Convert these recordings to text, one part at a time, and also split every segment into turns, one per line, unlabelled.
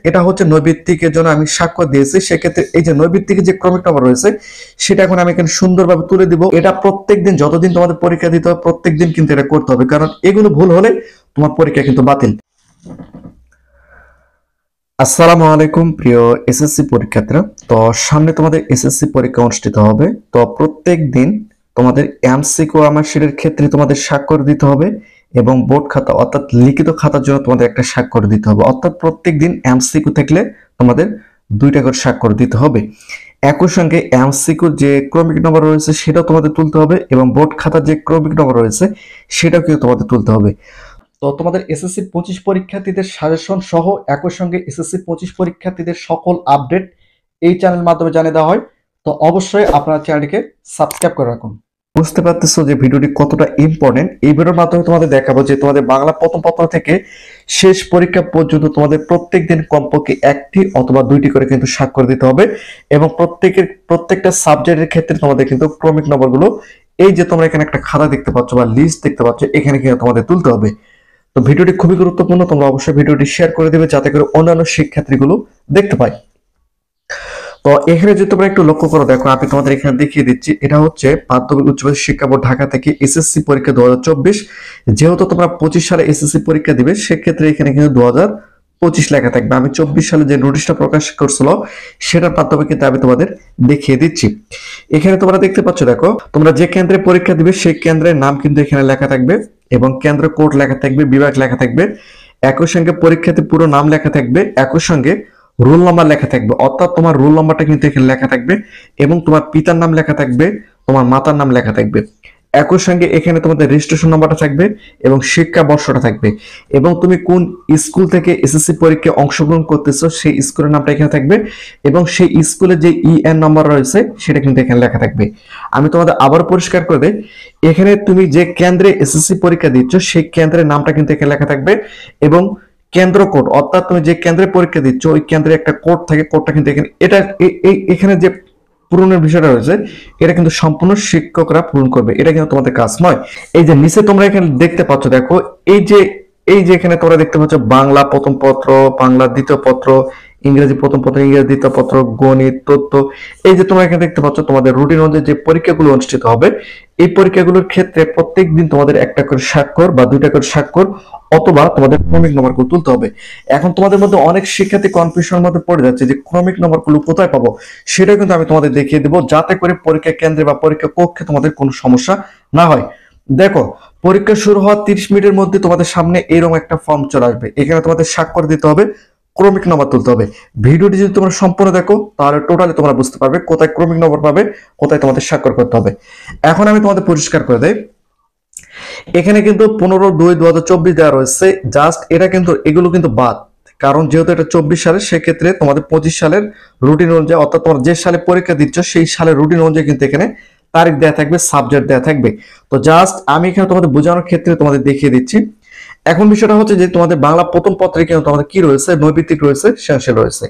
এটা হচ্ছে নৈবিত্তিকের জন্য আমি স্বাক্ষর দিয়েছি। সেক্ষেত্রে এই যে নৈবিত্তিকের যে ক্রমিক নম্বর রয়েছে সেটা এখন আমি এখানে সুন্দরভাবে তুলে দিব। এটা প্রত্যেকদিন যতদিন তোমাদের পরীক্ষা দিতে হবে প্রত্যেকদিন কিন্তু এটা করতে হবে, কারণ এগুলো ভুল হলে তোমার পরীক্ষা কিন্তু বাতিল। আসসালামু আলাইকুম প্রিয় এসএসসি পরীক্ষার্থীরা। তো সামনে তোমাদের এসএসসি পরীক্ষা অনুষ্ঠিত হবে। তো প্রত্যেক দিন তোমাদের এমসিকিউ মার্কশিটের ক্ষেত্রে তোমাদের স্বাক্ষর দিতে হবে এবং বোর্ড খাতা অর্থাৎ লিখিত খাতার জন্য তোমাদের একটা স্বাক্ষর দিতে হবে। অর্থাৎ প্রত্যেক দিন এমসিকিউ থাকলে তোমাদের 2টা করে স্বাক্ষর দিতে হবে। একই সঙ্গে এমসিকিউ যে ক্রমিক নম্বর রয়েছে সেটাও তোমাদের তুলতে হবে এবং বোর্ড খাতার যে ক্রমিক নম্বর রয়েছে সেটাও কিন্তু তোমাদের তুলতে হবে। তো তোমাদের এসএসসি 25 পরীক্ষার্থীদের সাজেশন সহ একই সঙ্গে এসএসসি 25 পরীক্ষার্থীদের সকল আপডেট এই চ্যানেলের মাধ্যমে জানিয়ে দেওয়া হয়। তো অবশ্যই আপনারা চ্যানেলটিকে সাবস্ক্রাইব করে রাখুন। বুঝতে পারতেছো যে ভিডিওটি কতটা ইম্পর্টেন্ট। এই ভিডিওর মাধ্যমে তোমাদের দেখাবো যে তোমাদের বাংলা প্রথম পত্র থেকে শেষ পরীক্ষা পর্যন্ত তোমাদের প্রত্যেক দিন কমপক্ষে 1টি অথবা 2টি করে কিন্তু স্বাক্ষর দিতে হবে এবং প্রত্যেকটা সাবজেক্টের ক্ষেত্রে তোমাদের কিন্তু ক্রমিক নম্বরগুলো এই যে তোমরা এখানে একটা খাতা দেখতে পাচ্ছ বা লিস্ট দেখতে পাচ্ছ এখানে কিন্তু তোমাদের তুলতে হবে। তো ভিডিওটি খুবই গুরুত্বপূর্ণ, তোমরা অবশ্যই ভিডিওটি শেয়ার করে দেবে যাতে করে অন্যান্য শিক্ষার্থীগুলো দেখতে পায়। তো এখানে যদি তোমরা একটু লক্ষ্য করো, দেখো আমি তোমাদের এখানে দেখিয়ে দিচ্ছি, এটা হচ্ছে মাধ্যমিক উচ্চ মাধ্যমিক শিক্ষা বোর্ড ঢাকা থেকে এসএসসি পরীক্ষা 2024। যেহেতু তোমরা 25 সালে এসএসসি পরীক্ষা দিবে সেক্ষেত্রে এখানে কিন্তু 2025 লেখা থাকবে। আমি 24 সালে যে নোটিশটা প্রকাশ করছিল সেটার মাধ্যমে কিন্তু আমি তোমাদের দেখিয়ে দিচ্ছি। এখানে তোমরা দেখতে পাচ্ছ, দেখো তোমরা যে কেন্দ্রে পরীক্ষা দিবে সেই কেন্দ্রের নাম কিন্তু এখানে লেখা থাকবে এবং কেন্দ্র কোড লেখা থাকবে, বিভাগ লেখা থাকবে, একই সঙ্গে পরীক্ষার্থী পুরো নাম লেখা থাকবে, একই সঙ্গে রোল নাম্বার লেখা থাকবে। অর্থাৎ তোমার রোল নাম্বারটা কিন্তু এখানে লেখা থাকবে এবং তোমার পিতার নাম লেখা থাকবে, তোমার মাতার নাম লেখা থাকবে। একই সঙ্গে এখানে তোমাদের রেজিস্ট্রেশন নাম্বারটা থাকবে এবং শিক্ষা বর্ষটা থাকবে এবং তুমি কোন স্কুল থেকে এসএসসি পরীক্ষায় অংশগ্রহণ করতেছো সেই স্কুলের নামটা এখানে থাকবে এবং সেই স্কুলের যে ইএন নাম্বার রয়েছে সেটা কিন্তু এখানে লেখা থাকবে। আমি তোমাদের আবার পরিষ্কার করে দেই, এখানে তুমি যে কেন্দ্রে এসএসসি পরীক্ষা দিচ্ছ সেই কেন্দ্রের নামটা কিন্তু এখানে লেখা থাকবে এবং কেন্দ্র কোড অর্থাৎ তুমি যে কেন্দ্রে পরীক্ষা দিচ্ছ ওই কেন্দ্রে একটা কোড থাকে, কোডটা কিন্তু এখানে এটা এখানে যে পূরণের বিষয়টা রয়েছে এটা কিন্তু সম্পূর্ণ শিক্ষকরা পূরণ করবে, এটা কিন্তু তোমাদের কাজ নয়। এই যে নিচে তোমরা এখানে দেখতে পাচ্ছ, দেখো এই যে এখানে তোমরা দেখতে পাচ্ছ বাংলা প্রথম পত্র, বাংলা দ্বিতীয় পত্র, ইংরেজি প্রথম পত্র, ইংরেজি দ্বিতীয় পত্র, গণিত, তথ্য, এই যে তোমরা এখানে দেখতে পাচ্ছ তোমাদের রুটিন অনুযায়ী যে পরীক্ষাগুলো অনুষ্ঠিত হবে এই পরীক্ষাগুলোর ক্ষেত্রে প্রত্যেক দিন তোমাদের একটা করে স্বাক্ষর বা 2টা করে স্বাক্ষর অথবা তোমাদের ক্রমিক নম্বরগুলো তুলতে হবে। এখন তোমাদের মধ্যে অনেক শিক্ষার্থী কনফিউশনের মধ্যে পড়ে যাচ্ছে যে ক্রমিক নম্বরগুলো কোথায় পাবো, সেটা কিন্তু আমি তোমাদের দেখিয়ে দেবো যাতে করে পরীক্ষা কেন্দ্রে বা পরীক্ষা কক্ষে তোমাদের কোনো সমস্যা না হয়। দেখো পরীক্ষা শুরু হওয়ার 30 মিনিটের মধ্যে তোমাদের সামনে এরকম একটা ফর্ম চলে আসবে, এখানে তোমাদের স্বাক্ষর দিতে হবে, ক্রমিক নম্বর তুলতে হবে। ভিডিওটি যদি তোমরা সম্পূর্ণ দেখো তাহলে টোটালি তোমরা বুঝতে পারবে কোথায় ক্রমিক নম্বর পাবে, কোথায় তোমাদের স্বাক্ষর করতে হবে। এখন আমি তোমাদের পরিষ্কার করে দেই, এখানে কিন্তু 15/2/2024 দেওয়া রয়েছে, জাস্ট এটা কিন্তু এগুলো কিন্তু বাদ, কারণ যেহেতু এটা 24 সালের সেক্ষেত্রে তোমাদের 25 সালের রুটিন অনুযায়ী অর্থাৎ তোমরা যে সালে পরীক্ষা দিচ্ছ সেই সালের রুটিন অনুযায়ী কিন্তু এখানে তারিখ দেওয়া থাকবে, সাবজেক্ট দেওয়া থাকবে। তো জাস্ট আমি এখানে তোমাদের বোঝানোর ক্ষেত্রে তোমাদের দেখিয়ে দিচ্ছি। এখন বিষয়টা হচ্ছে যে তোমাদের বাংলা প্রথম পত্রে কিন্তু তোমাদের কি রয়েছে, নৈবিত্তিক রয়েছে, সৃজনশীল রয়েছে।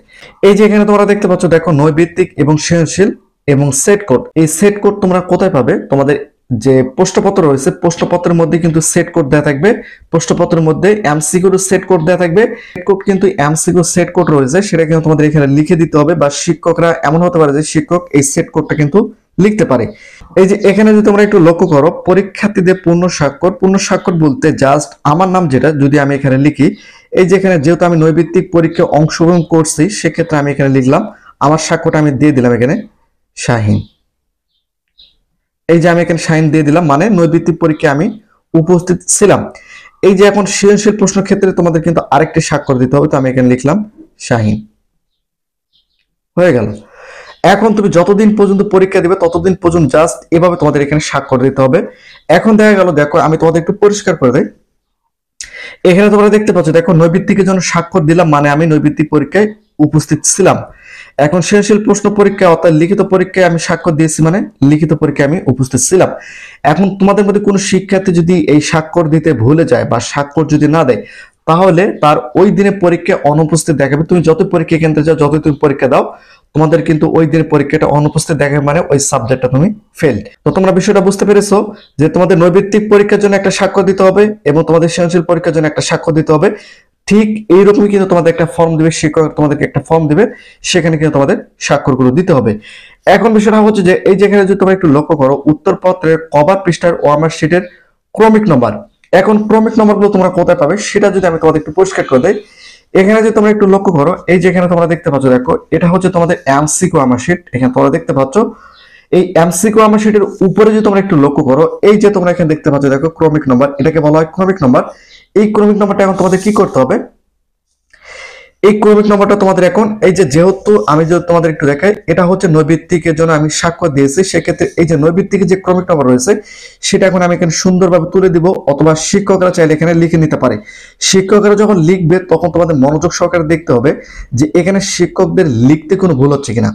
এই যে এখানে তোমরা দেখতে পাচ্ছ, দেখো নৈবিত্তিক এবং সৃজনশীল এবং সেট কোড, এই সেট কোড তোমরা কোথায় পাবে, তোমাদের যে প্রশ্নপত্র রয়েছে প্রশ্নপত্রের মধ্যে কিন্তু সেট কোড দেওয়া থাকবে, প্রশ্নপত্রের মধ্যে এমসিকিউ সেট কোড দেওয়া থাকবে। সেট কোড কিন্তু এমসিকিউ সেট কোড রয়েছে সেটা কিন্তু তোমাদের এখানে লিখে দিতে হবে, বা শিক্ষকরা এমন হতে পারে যে শিক্ষক এই সেট কোডটা কিন্তু লিখতে পারে। এই যে এখানে যদি তোমরা একটু লক্ষ্য করো, পরীক্ষার্থীদের পূর্ণ স্বাক্ষর বলতে জাস্ট আমার নাম যেটা যদি আমি এখানে লিখি, এই যে এখানে যেহেতু আমি নৈবিত্তিক পরীক্ষায় অংশগ্রহণ করছি সেক্ষেত্রে আমি এখানে লিখলাম, আমার স্বাক্ষরটা আমি দিয়ে দিলাম এখানে শাহিন। এই যে আমি এখানে শাহিন দিয়ে দিলাম, মানে নৈবিত্তিক পরীক্ষায় আমি উপস্থিত ছিলাম। এই যে এখন সৃজনশীল প্রশ্ন ক্ষেত্রে তোমাদের কিন্তু আরেকটি স্বাক্ষর দিতে হবে, তো আমি এখানে লিখলাম শাহিন, হয়ে গেল। এখন তুমি যতদিন পর্যন্ত পরীক্ষা দিবে ততদিন পর্যন্ত জাস্ট এভাবে তোমাদের এখানে স্বাক্ষর দিতে হবে। এখন দেখা গেল, দেখো আমি তোমাদের একটু পরিষ্কার করে দেই, এখানে তোমরা দেখতে পাচ্ছ, দেখো নৈবিত্তিকের জন্য স্বাক্ষর দিলাম মানে আমি নৈবিত্তিক পরীক্ষায় উপস্থিত ছিলাম। এখন সৃজনশীল প্রশ্ন পরীক্ষায় অর্থাৎ লিখিত পরীক্ষায় আমি স্বাক্ষর দিয়েছি মানে লিখিত পরীক্ষায় আমি উপস্থিত ছিলাম। এখন তোমাদের মধ্যে কোনো শিক্ষার্থী যদি এই স্বাক্ষর দিতে ভুলে যায় বা স্বাক্ষর যদি না দেয় তাহলে তার ওই দিনে পরীক্ষায় অনুপস্থিত দেখাবে। তুমি যত পরীক্ষা কেন্দ্রে যাও, যতই তুমি পরীক্ষা দাও, তোমাদের কিন্তু ওই দিনের পরীক্ষাটা অনুপস্থিত দেখাবে, মানে ওই সাবজেক্টটা তুমি ফেলড। তো তোমরা বিষয়টা বুঝতে পেরেছো যে তোমাদের নৈবিত্তিক পরীক্ষার জন্য একটা স্বাক্ষর দিতে হবে এবং তোমাদের সৃজনশীল পরীক্ষার জন্য একটা স্বাক্ষর দিতে হবে। ঠিক এইরকমই কিন্তু তোমাদের একটা ফর্ম দিবে, শিক্ষক তোমাদেরকে একটা ফর্ম দিবে, সেখানে কিন্তু তোমাদের স্বাক্ষরগুলো দিতে হবে। এখন বিষয়টা হচ্ছে যে এই যেখানে যদি তোমরা একটু লক্ষ্য করো, উত্তরপত্রের কভার পৃষ্ঠার ওয়ার্মার শিটের ক্রমিক নম্বর। এখন ক্রমিক নম্বরগুলো তোমরা কোথায় পাবে সেটা যদি আমি তোমাদের একটু পরিষ্কার করে দেই। এখানে যদি তোমরা একটু লক্ষ্য করো, এই যেখানে তোমরা দেখতে পাচ্ছ, দেখো এটা হচ্ছে তোমাদের এমসিকিউ ওয়ার্মার শিট। এখানে তোমরা দেখতে পাচ্ছ এই এমসিকিউ ওয়ার্মার শিটের উপরে যদি তোমরা একটু লক্ষ্য করো, এই যে তোমরা এখানে দেখতে পাচ্ছ, দেখো ক্রমিক নম্বর, এটাকে বলা হয় ক্রমিক নম্বর। এই ক্রমিক নম্বরটা এখন তোমাদের কি করতে হবে, এই ক্রমিক নম্বরটা তোমাদের এখন এই যে, যেহেতু আমি যদি তোমাদের একটু দেখাই, এটা হচ্ছে নৈবিত্তিকের জন্য আমি স্বাক্ষর দিয়েছি, সেক্ষেত্রে এই যে নৈবিত্তিকের যে ক্রমিক নম্বর রয়েছে সেটা এখন আমি এখানে সুন্দরভাবে তুলে দিব, অথবা শিক্ষকরা চাইলে এখানে লিখে নিতে পারে। শিক্ষকরা যখন লিখবে তখন তোমাদের মনোযোগ সহকারে দেখতে হবে যে এখানে শিক্ষকদের লিখতে কোনো ভুল হচ্ছে কিনা।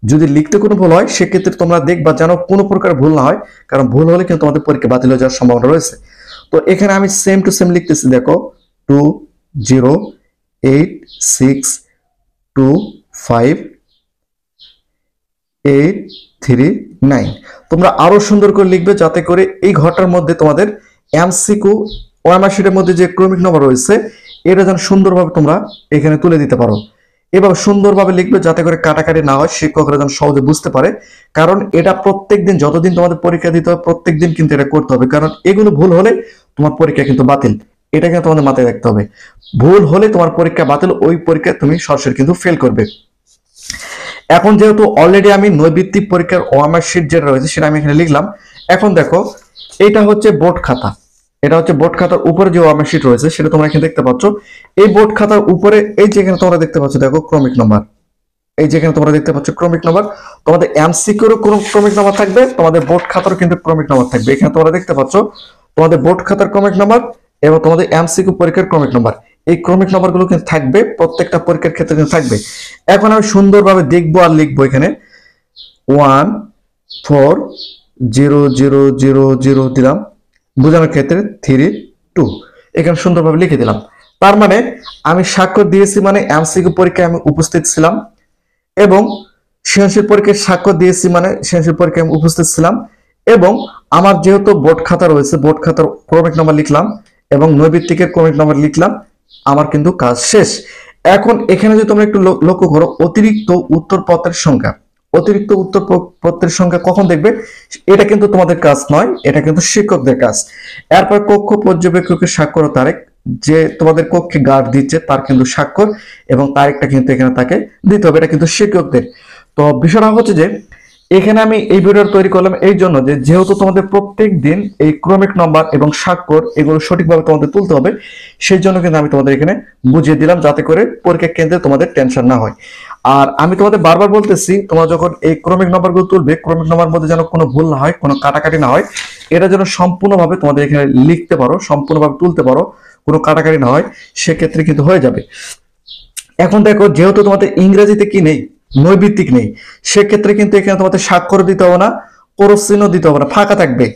যদি লিখতে কোনো ভুল হয় সেক্ষেত্রে তোমরা দেখবা যেন কোনো প্রকার ভুল না হয়, কারণ ভুল হলে কিন্তু তোমাদের পরীক্ষা বাতিল হয়ে যাওয়ার সম্ভাবনা রয়েছে। তো এখানে আমি সেম টু সেম লিখতেছি, দেখো 208625839। তোমরা আরো সুন্দর করে লিখবে, যাতে করে এই ঘরটার মধ্যে তোমাদের এমসিকিউ ওয়ার্মার শিটের মধ্যে যে ক্রমিক নম্বর রয়েছে এটা যেন সুন্দরভাবে তোমরা এখানে তুলে দিতে পারো। এবার সুন্দরভাবে লিখবে যাতে করে কাটাকাটি না হয়, শিক্ষকরা যেন সহজে বুঝতে পারে। কারণ এটা প্রত্যেকদিন, যতদিন তোমাদের পরীক্ষা দিতে হবে প্রত্যেকদিন কিন্তু এটা করতে হবে, কারণ এগুলো ভুল হলে তোমার পরীক্ষা কিন্তু বাতিল। এটা কিন্তু তোমাদের মাথায় রাখতে হবে, ভুল হলে তোমার পরীক্ষা বাতিল, ওই পরীক্ষায় তুমি সরাসরি কিন্তু ফেল করবে। এখন যেহেতু অলরেডি আমি নৈবিত্তিক পরীক্ষার ওয়ার্মার শিট যেটা রয়েছে সেটা আমি এখানে লিখলাম। এখন দেখো এটা হচ্ছে বোর্ড খাতা, এটা হচ্ছে বোর্ড খাতার উপরে যে ওয়ার্মার শিট রয়েছে সেটা তোমরা এখানে দেখতে পাচ্ছ। এই বোর্ড খাতার উপরে এই যেখানে তোমরা দেখতে পাচ্ছ, দেখো ক্রমিক নম্বর, এই যেখানে তোমরা দেখতে পাচ্ছ ক্রমিক নম্বর। তোমাদের এমসিকিউরও কোন ক্রমিক নম্বর থাকবে, তোমাদের বোর্ড খাতারও কিন্তু ক্রমিক নম্বর থাকবে। এখানে তোমরা দেখতে পাচ্ছ তোমাদের বোর্ড খাতার ক্রমিক নম্বর এবং তোমাদের এমসিকিউ পরীক্ষার ক্রমিক নম্বর। এই ক্রমিক নম্বরগুলো কিন্তু থাকবে, প্রত্যেকটা পরীক্ষার ক্ষেত্রে কিন্তু থাকবে। এখন আমি সুন্দরভাবে দেখবো আর লিখবো, এখানে 140000 দিলাম, বোঝানোর ক্ষেত্রে 32 এখানে সুন্দরভাবে লিখে দিলাম। তার মানে আমি স্বাক্ষর দিয়েছি, মানে এমসিকিউ পরীক্ষায় আমি উপস্থিত ছিলাম, এবং সৃজনশীল পরীক্ষায় স্বাক্ষর দিয়েছি মানে সৃজনশীল পরীক্ষায় আমি উপস্থিত ছিলাম। এবং আমার যেহেতু বোর্ড খাতা রয়েছে, বোর্ড খাতার ক্রমিক নম্বর লিখলাম এবং নৈবিত্তিকের ক্রমিক নম্বর লিখলাম, আমার কিন্তু কাজ শেষ। এখন এখানে যদি তোমরা একটু লক্ষ্য করো, অতিরিক্ত উত্তরপত্রের সংখ্যা, অতিরিক্ত উত্তরপত্রের সংখ্যা কখন দেখবে, এটা কিন্তু তোমাদের কাজ নয়, এটা কিন্তু শিক্ষকদের কাজ। এরপর কক্ষ পর্যবেক্ষকের স্বাক্ষর ও তারিখ, যে তোমাদের কক্ষে গার্ড দিচ্ছে তার কিন্তু স্বাক্ষর এবং তারিখটা কিন্তু এখানে তাকে দিতে হবে, এটা কিন্তু শিক্ষকদের। তো বিষয়টা হচ্ছে যে এখানে আমি এই ভিডিওটা তৈরি করলাম এই জন্য যে, যেহেতু তোমাদের প্রত্যেক দিন এই ক্রমিক নম্বর এবং স্বাক্ষর এগুলো সঠিকভাবে তোমাদের তুলতে হবে, সেই জন্য কিন্তু আমি তোমাদের এখানে বুঝিয়ে দিলাম, যাতে করে পরীক্ষা কেন্দ্রে তোমাদের টেনশন না হয়। আর আমি তোমাদের বারবার বলতেছি, তোমরা যখন এই ক্রমিক নম্বরগুলো তুলবে, ক্রমিক নম্বর মধ্যে যেন কোনো ভুল না হয়, কোনো কাটাকাটি না হয়, এটা যেন সম্পূর্ণভাবে তোমাদের এখানে লিখতে পারো, সম্পূর্ণভাবে তুলতে পারো, কোনো কাটাকাটি না হয়, সেক্ষেত্রে কিন্তু হয়ে যাবে। এখন দেখো, যেহেতু তোমাদের ইংরেজিতে কি নেই, নৈবিত্তিক নেই, সেক্ষেত্রে কিন্তু এখানে তোমাদের স্বাক্ষর দিতে হবে না, ক্রস চিহ্ন দিতে হবে না, ফাঁকা থাকবে।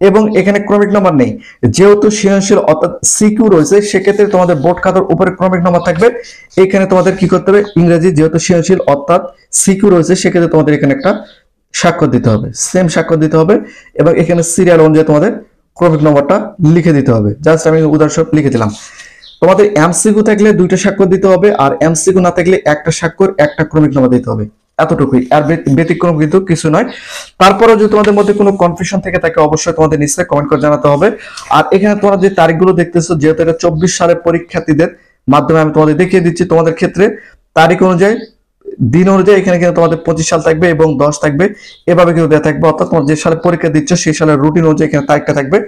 এবং এখানে ক্রমিক নম্বর নেই, যেহেতু সৃজনশীল অর্থাৎ সিকিউ রয়েছে, সেক্ষেত্রে তোমাদের বোর্ড খাতার উপরে ক্রমিক নম্বর থাকবে। এখানে তোমাদের কি করতে হবে, ইংরেজি যেহেতু সৃজনশীল অর্থাৎ সিকিউ রয়েছে, সেক্ষেত্রে তোমাদের এখানে একটা স্বাক্ষর দিতে হবে, সেম স্বাক্ষর দিতে হবে, এবং এখানে সিরিয়াল অনুযায়ী তোমাদের ক্রমিক নম্বরটা লিখে দিতে হবে। জাস্ট আমি উদাহরণস্বরূপ লিখে দিলাম। তোমাদের এমসিকিউ থাকলে 2টা স্বাক্ষর দিতে হবে, আর এমসিকিউ না থাকলে একটা স্বাক্ষর একটা ক্রমিক নম্বর দিতে হবে, এতটুকুই, আর ব্যতিক্রম কিন্তু কিছু নয়। তারপরেও যদি তোমাদের মধ্যে কোনো কনফিউশন থেকে থাকে অবশ্যই তোমাদের নিশ্চয়ই কমেন্ট করে জানাতে হবে। আর এখানে তোমরা যে তারিখগুলো দেখতেছো, যেহেতু এটা 24 সালের পরীক্ষার্থীদের মাধ্যমে আমি তোমাদের দেখিয়ে দিচ্ছি, তোমাদের ক্ষেত্রে তারিখ অনুযায়ী, দিন অনুযায়ী এখানে কিন্তু তোমাদের 25 সাল থাকবে এবং 10 থাকবে, এভাবে কিন্তু দেওয়া থাকবে। অর্থাৎ তোমার যে সালে পরীক্ষা দিচ্ছ সেই সালের রুটিন অনুযায়ী এখানে তারিখটা থাকবে,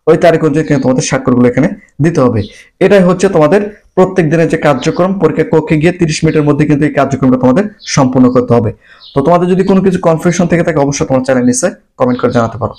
ওই তারিখ অনুযায়ী কিন্তু তোমাদের স্বাক্ষরগুলো এখানে দিতে হবে। এটাই হচ্ছে তোমাদের প্রত্যেক দিনের যে কার্যক্রম, পরীক্ষা কক্ষে গিয়ে 30 মিনিটের মধ্যে কিন্তু এই কার্যক্রমটা তোমাদের সম্পূর্ণ করতে হবে। তো তোমাদের যদি কোনো কিছু কনফিউশন থেকে থাকে অবশ্যই তোমার চ্যানেল নিচে কমেন্ট করে জানাতে পারো।